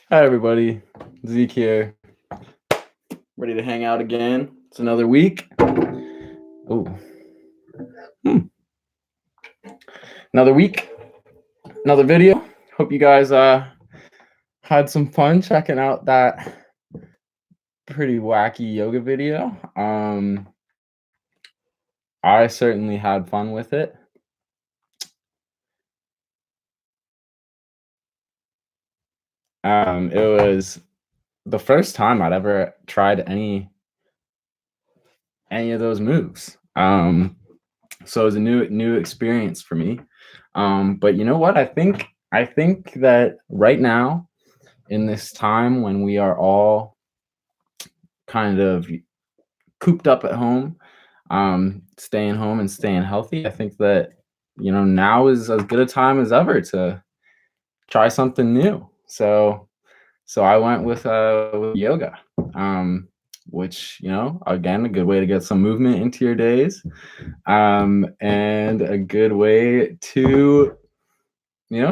Hi, everybody. Zeke here. Ready to hang out again. It's another week. Oh, another week, another video. Hope you guys had some fun checking out that pretty wacky yoga video. I certainly had fun with it. It was the first time I'd ever tried any of those moves. So it was a new experience for me. But you know what? I think that right now, in this time when we are all kind of cooped up at home, staying home and staying healthy, I think that now is as good a time as ever to try something new. So I went with yoga, which again, a good way to get some movement into your days, and a good way to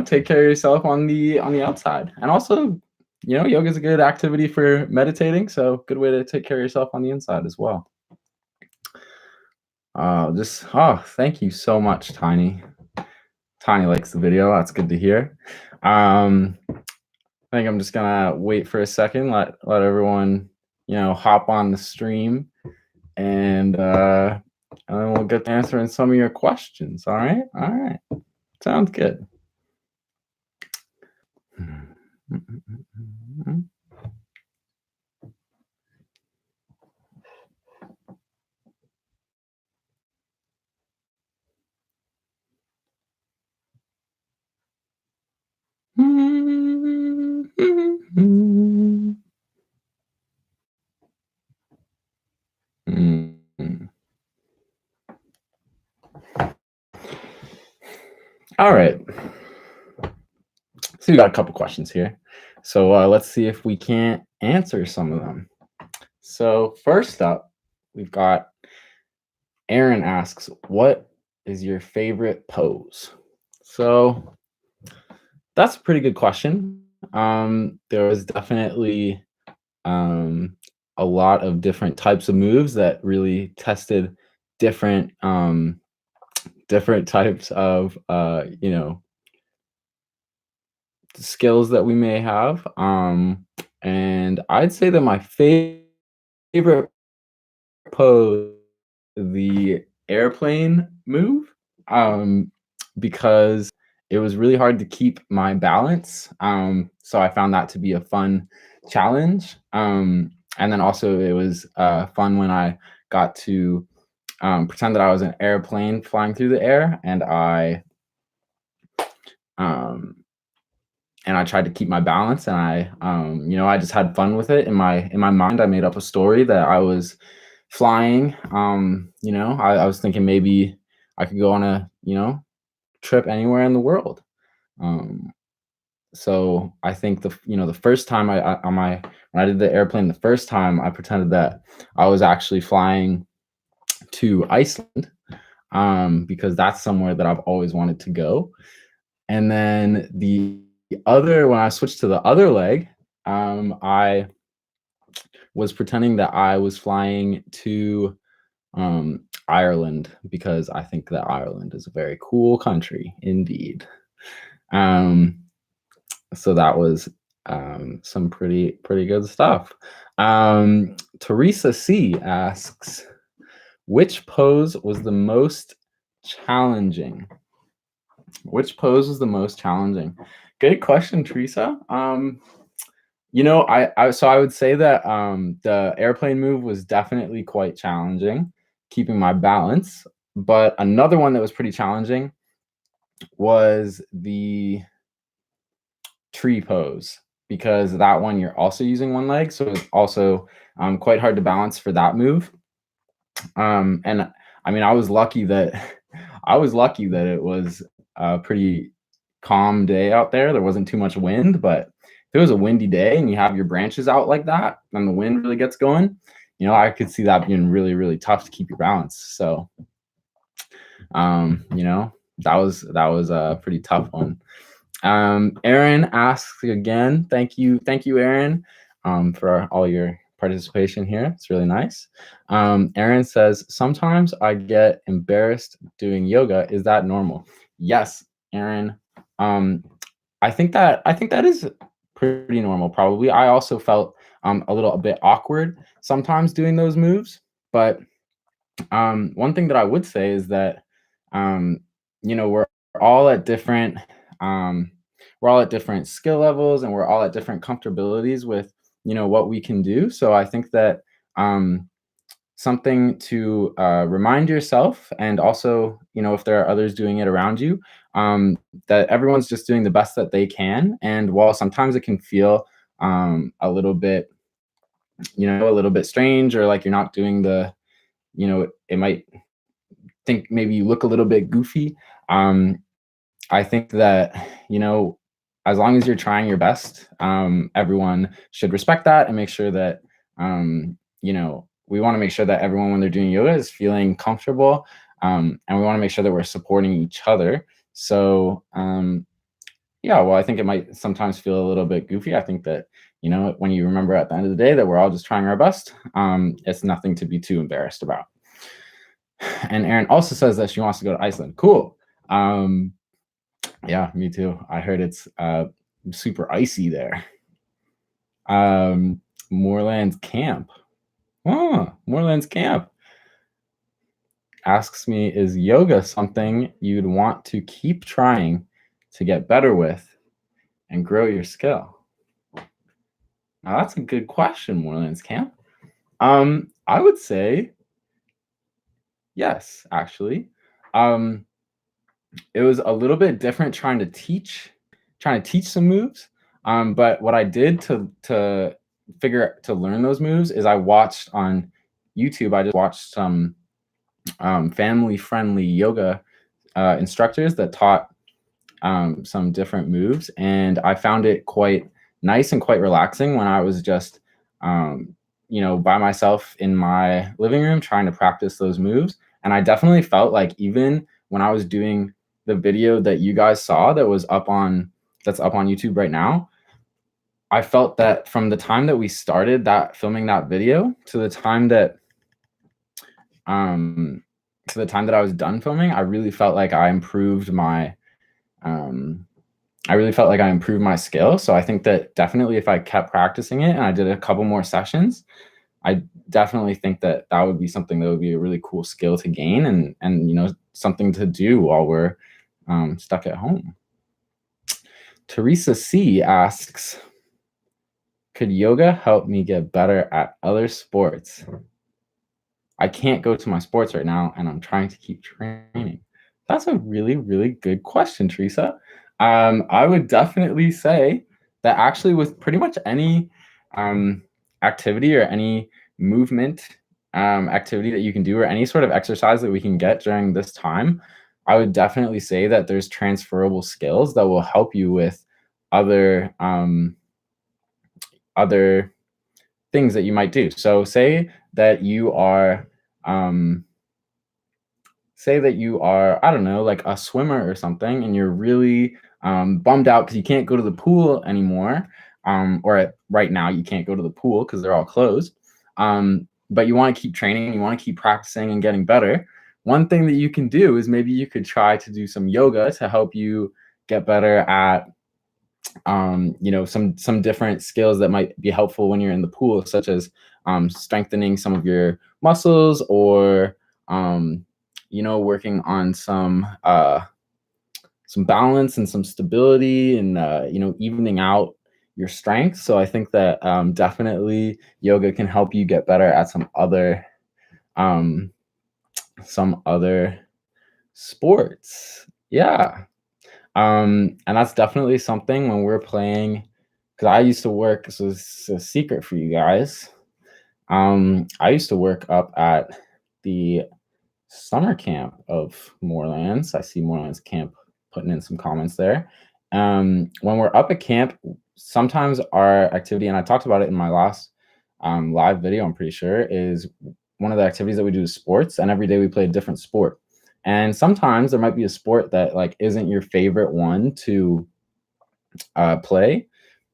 take care of yourself on the outside. And also, yoga is a good activity for meditating, so good way to take care of yourself on the inside as well. Thank you so much, Tiny. Tiny likes the video. That's good to hear. I think I'm just gonna wait for a second, let everyone hop on the stream, and then we'll get to answering some of your questions. All right, sounds good. All right. So we got a couple questions here. So let's see if we can't answer some of them. So first up, we've got Aaron asks, "What is your favorite pose?" So that's a pretty good question. There was definitely a lot of different types of moves that really tested different different types of skills that we may have. And I'd say that my favorite pose, the airplane move, because it was really hard to keep my balance. So I found that to be a fun challenge. And then also it was fun when I got to pretend that I was an airplane flying through the air, um, and I tried to keep my balance, and I just had fun with it. In my mind, I made up a story that I was flying. I was thinking maybe I could go on a trip anywhere in the world. Um, so I think the first time when I did the airplane the first time, I pretended that I was actually flying to Iceland, because that's somewhere that I've always wanted to go. And then when I switched to the other leg, I was pretending that I was flying to Ireland, because I think that Ireland is a very cool country indeed. So that was some pretty good stuff. Teresa C asks, "Which pose was the most challenging?" Which pose was the most challenging? Good question, Teresa. I would say that the airplane move was definitely quite challenging, keeping my balance. But another one that was pretty challenging was the tree pose, because that one you're also using one leg, so it's also quite hard to balance for that move. And I mean, I was lucky that it was a pretty calm day out there. There wasn't too much wind, but if it was a windy day and you have your branches out like that and the wind really gets going, I could see that being really, really tough to keep your balance. So, that was a pretty tough one. Aaron asks again. Thank you, Aaron, for all your participation here. It's really nice. Aaron says, sometimes I get embarrassed doing yoga. Is that normal? Yes, Aaron. Um, I think that is pretty normal. Probably. I also felt a little a bit awkward sometimes doing those moves, but one thing that I would say is that, um, we're all at different, um, we're all at different skill levels, and we're all at different comfortabilities with, what we can do. So I think that, um, something to remind yourself, and also, if there are others doing it around you, that everyone's just doing the best that they can. And while sometimes it can feel a little bit, a little bit strange, or like you're not doing it might think maybe you look a little bit goofy. Um, I think that, as long as you're trying your best, everyone should respect that and make sure that, we want to make sure that everyone, when they're doing yoga, is feeling comfortable. And we want to make sure that we're supporting each other. So, yeah, well, I think it might sometimes feel a little bit goofy. I think that, when you remember at the end of the day that we're all just trying our best, it's nothing to be too embarrassed about. And Erin also says that she wants to go to Iceland. Cool. Um, yeah, me too. I heard it's super icy there. Moorelands Camp. Oh, Moorelands Camp asks me, is yoga something you'd want to keep trying to get better with and grow your skill? Now, that's a good question, Moorelands Camp. I would say yes, actually. Um, it was a little bit different trying to teach some moves. But what I did to learn those moves is I watched on YouTube. I just watched some family friendly yoga instructors that taught some different moves, and I found it quite nice and quite relaxing when I was just by myself in my living room trying to practice those moves. And I definitely felt like, even when I was doing the video that you guys saw that's up on YouTube right now, I felt that from the time that we started that filming that video um to the time that I was done filming, um I really felt like I improved my skill. So I think that definitely, if I kept practicing it and I did a couple more sessions, I definitely think that that would be something that would be a really cool skill to gain, and something to do while we're stuck at home. Teresa C asks, could yoga help me get better at other sports? I can't go to my sports right now, and I'm trying to keep training. That's a really, really good question, Teresa. I would definitely say that, actually, with pretty much any um, activity, or any movement activity that you can do, or any sort of exercise that we can get during this time, I would definitely say that there's transferable skills that will help you with other things that you might do. So that you are um, I don't know, like a swimmer or something, and you're really bummed out because you can't go to the pool anymore, right now you can't go to the pool because they're all closed. But you want to keep training, you want to keep practicing and getting better. One thing that you can do is, maybe you could try to do some yoga to help you get better at some different skills that might be helpful when you're in the pool, such as strengthening some of your muscles, or working on some balance and some stability, and evening out your strength. So I think that definitely yoga can help you get better at um, some other sports. Yeah. And that's definitely something when we're playing, because I used to work, so it's a secret for you guys. I used to work up at the summer camp of Moorelands. I see Moorelands Camp putting in some comments there. When we're up at camp, sometimes our activity, and I talked about it in my last live video, I'm pretty sure, is one of the activities that we do is sports, and every day we play a different sport. And sometimes there might be a sport that, like, isn't your favorite one play.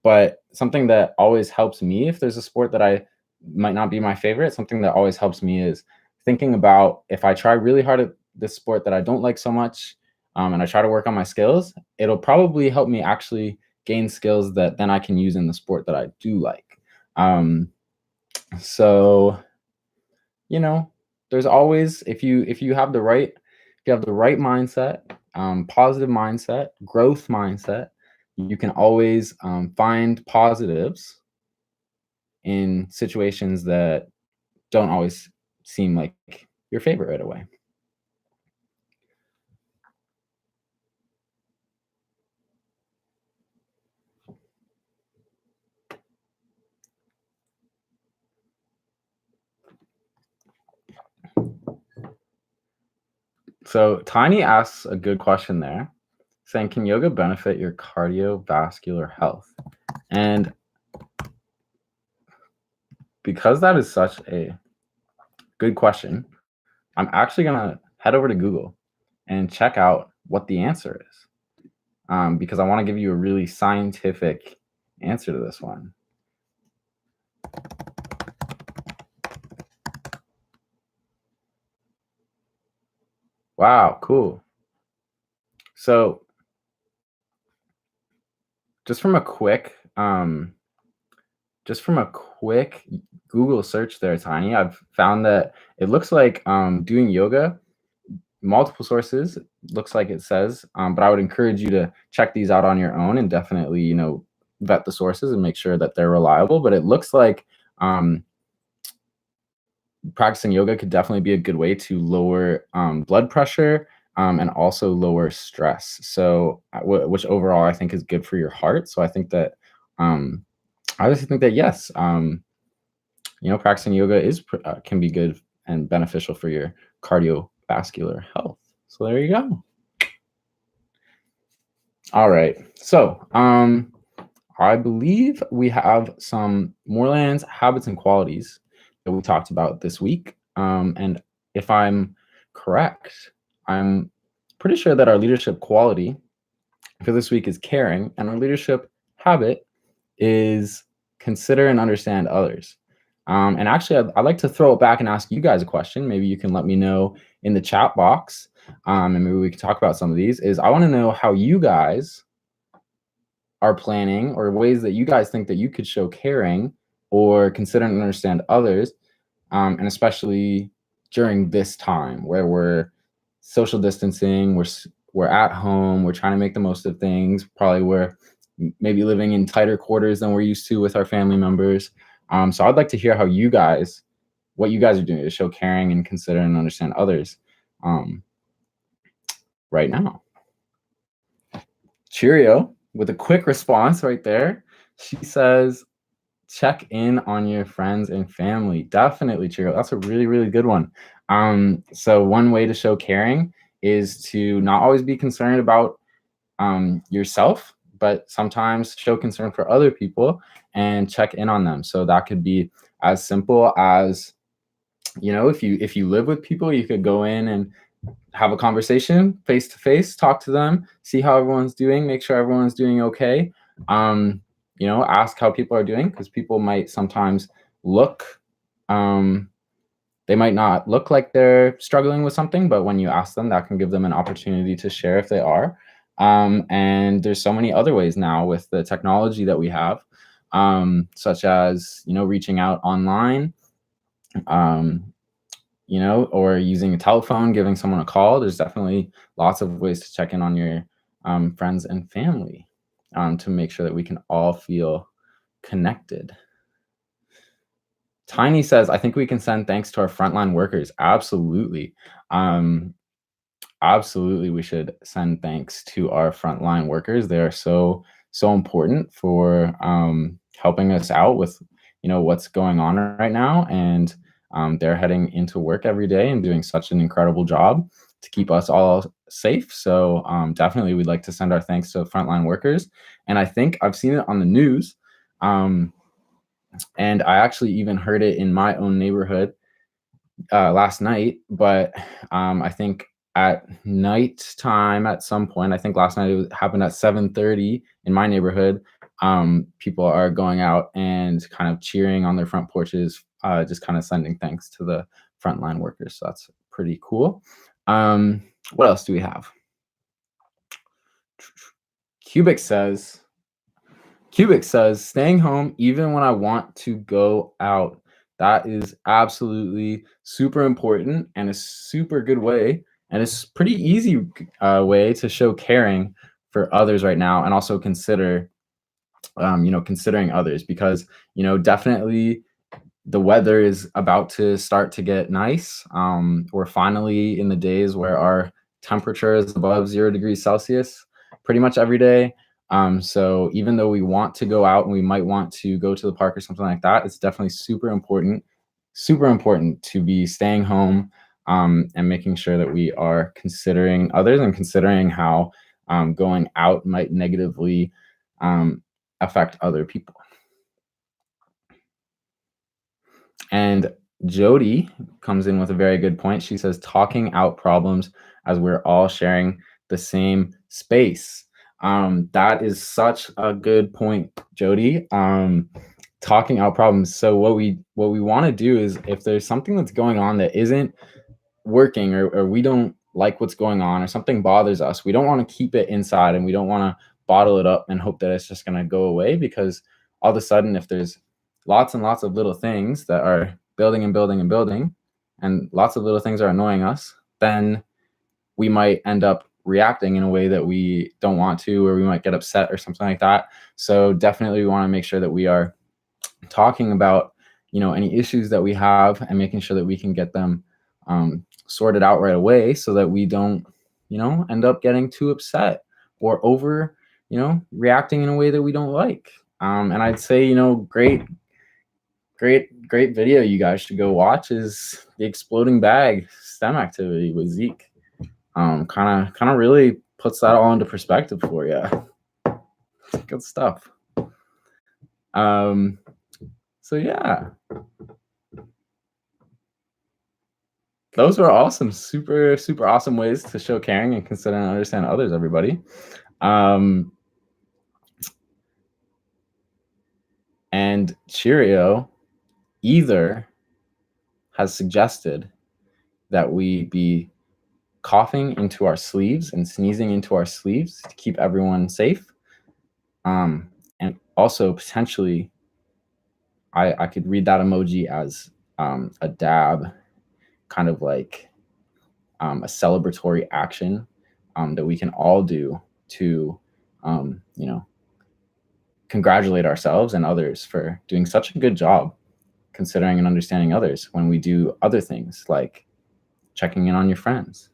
But something that always helps me if there's a sport that I might not be my favorite, something that always helps me is thinking about if I try really hard at this sport that I don't like so much, and I try to work on my skills, it'll probably help me actually gain skills that then I can use in the sport that I do like. Um, so you know, there's always if you have the right if you have the right mindset, positive mindset, growth mindset, you can always find positives in situations that don't always seem like your favorite right away. So Tiny asks a good question there, saying, "Can yoga benefit your cardiovascular health?" And because that is such a good question, I'm actually gonna head over to Google and check out what the answer is, because I want to give you a really scientific answer to this one. Wow, cool. So just from a quick, just from a quick Google search there, Tiny, I've found that it looks like doing yoga, multiple sources, looks like it says, but I would encourage you to check these out on your own and definitely, vet the sources and make sure that they're reliable. But it looks like um, practicing yoga could definitely be a good way to lower blood pressure and also lower stress. So, which overall I think is good for your heart. So I think that um, I obviously think that yes, practicing yoga can be good and beneficial for your cardiovascular health. So there you go. All right. So I believe we have some Morelands habits and qualities that we talked about this week. And if I'm correct, I'm pretty sure that our leadership quality for this week is caring, and our leadership habit is consider and understand others. And actually, I'd like to throw it back and ask you guys a question. Maybe you can let me know in the chat box, and maybe we can talk about some of these. Is I want to know how you guys are planning or ways that you guys think that you could show caring or consider and understand others, and especially during this time where we're social distancing, we're at home, we're trying to make the most of things. Probably we're maybe living in tighter quarters than we're used to with our family members. So I'd like to hear what you guys are doing to show caring and consider and understand others um, right now. Cheerio with a quick response right there. She says, check in on your friends and family. Definitely, Cheerio. That's a really, really good one. So one way to show caring is to not always be concerned about yourself, but sometimes show concern for other people and check in on them. So that could be as simple as, if you live with people, you could go in and have a conversation face to face, talk to them, see how everyone's doing, make sure everyone's doing okay. Ask how people are doing, because people might sometimes look um, they might not look like they're struggling with something, but when you ask them, that can give them an opportunity to share if they are. And there's so many other ways now with the technology that we have, such as reaching out online, um, or using a telephone, giving someone a call. There's definitely lots of ways to check in on your friends and family, to make sure that we can all feel connected. Tiny says, I think we can send thanks to our frontline workers. Absolutely. Um, Absolutely, we should send thanks to our frontline workers. They are so, so important for helping us out with, what's going on right now. And they're heading into work every day and doing such an incredible job to keep us all safe. So definitely, we'd like to send our thanks to frontline workers. And I think I've seen it on the news. Um, and I actually even heard it in my own neighborhood last night. But I think at nighttime at some point. I think last night it happened at 7:30 in my neighborhood. People are going out and kind of cheering on their front porches, just kind of sending thanks to the frontline workers. So that's pretty cool. What else do we have? Cubic says, staying home even when I want to go out. That is absolutely super important and a super good way. And it's pretty easy way to show caring for others right now, and also considering others, because, definitely the weather is about to start to get nice. We're finally in the days where our temperature is above 0 degrees Celsius pretty much every day. So even though we want to go out and we might want to go to the park or something like that, it's definitely super important to be staying home, and making sure that we are considering others and considering how going out might negatively affect other people. And Jody comes in with a very good point. She says, talking out problems as we're all sharing the same space. That is such a good point, Jody. Talking out problems. So what we want to do is, if there's something that's going on that isn't working, or we don't like what's going on, or something bothers us, we don't want to keep it inside, and we don't want to bottle it up and hope that it's just going to go away, because all of a sudden, if there's lots and lots of little things that are building and building and building, and lots of little things are annoying us, then we might end up reacting in a way that we don't want to, or we might get upset or something like that. So definitely we want to make sure that we are talking about, any issues that we have, and making sure that we can get them sorted out right away, so that we don't, end up getting too upset or over, reacting in a way that we don't like. And I'd say, great video you guys should go watch is the Exploding Bag STEM activity with Zeke. Kind of really puts that all into perspective for you. Good stuff. So yeah, those were awesome, super awesome ways to show caring and consider and understand others, everybody. And Cheerio either has suggested that we be coughing into our sleeves and sneezing into our sleeves to keep everyone safe. And also potentially, I could read that emoji as a dab, kind of like a celebratory action that we can all do to, congratulate ourselves and others for doing such a good job considering and understanding others, when we do other things like checking in on your friends,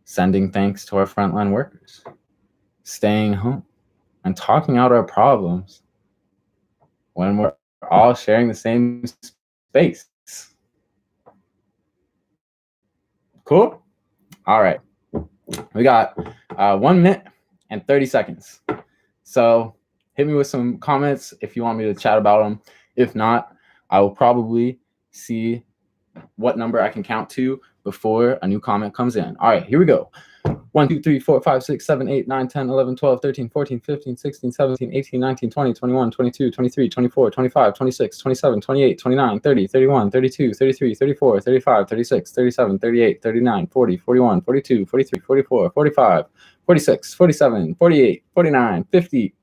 sending thanks to our frontline workers, staying home, and talking out our problems when we're all sharing the same space. Cool? All right. We got 1 minute and 30 seconds. So hit me with some comments if you want me to chat about them. If not, I will probably see what number I can count to before a new comment comes in. All right, here we go. 1, 2, 3, 4, 5, 6, 7, 8, 9, 10, 11, 12, 13, 14, 15, 16, 17, 18, 19, 20, 21, 22, 23, 24, 25, 26, 27, 28, 29, 30, 31, 32, 33, 34, 35, 36, 37, 38, 39, 40, 41, 42, 43, 44, 45, 46, 47, 48, 49, 50.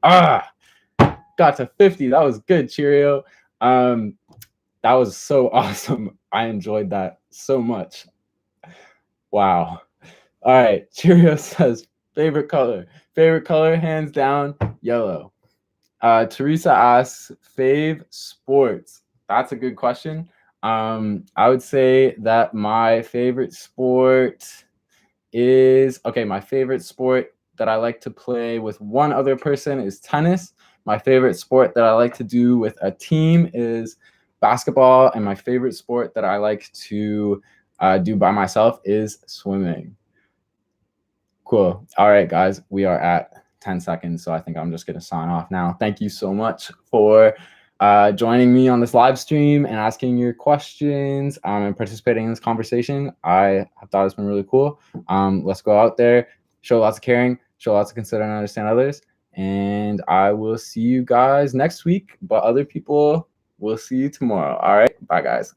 Got to 50. That was good, Cheerio. That was so awesome. I enjoyed that so much. Wow. All right. Cheerio says, favorite color. Favorite color, hands down, yellow. Teresa asks, fave sports. That's a good question. I would say that my favorite sport is, my favorite sport that I like to play with one other person is tennis. My favorite sport that I like to do with a team is basketball. And my favorite sport that I like to do by myself is swimming. Cool. All right, guys, we are at 10 seconds. So I think I'm just going to sign off now. Thank you so much for joining me on this live stream and asking your questions and participating in this conversation. I thought it's been really cool. Let's go out there, show lots of caring, show lots of consider and understand others. And I will see you guys next week. But other people, we'll see you tomorrow. All right. Bye, guys.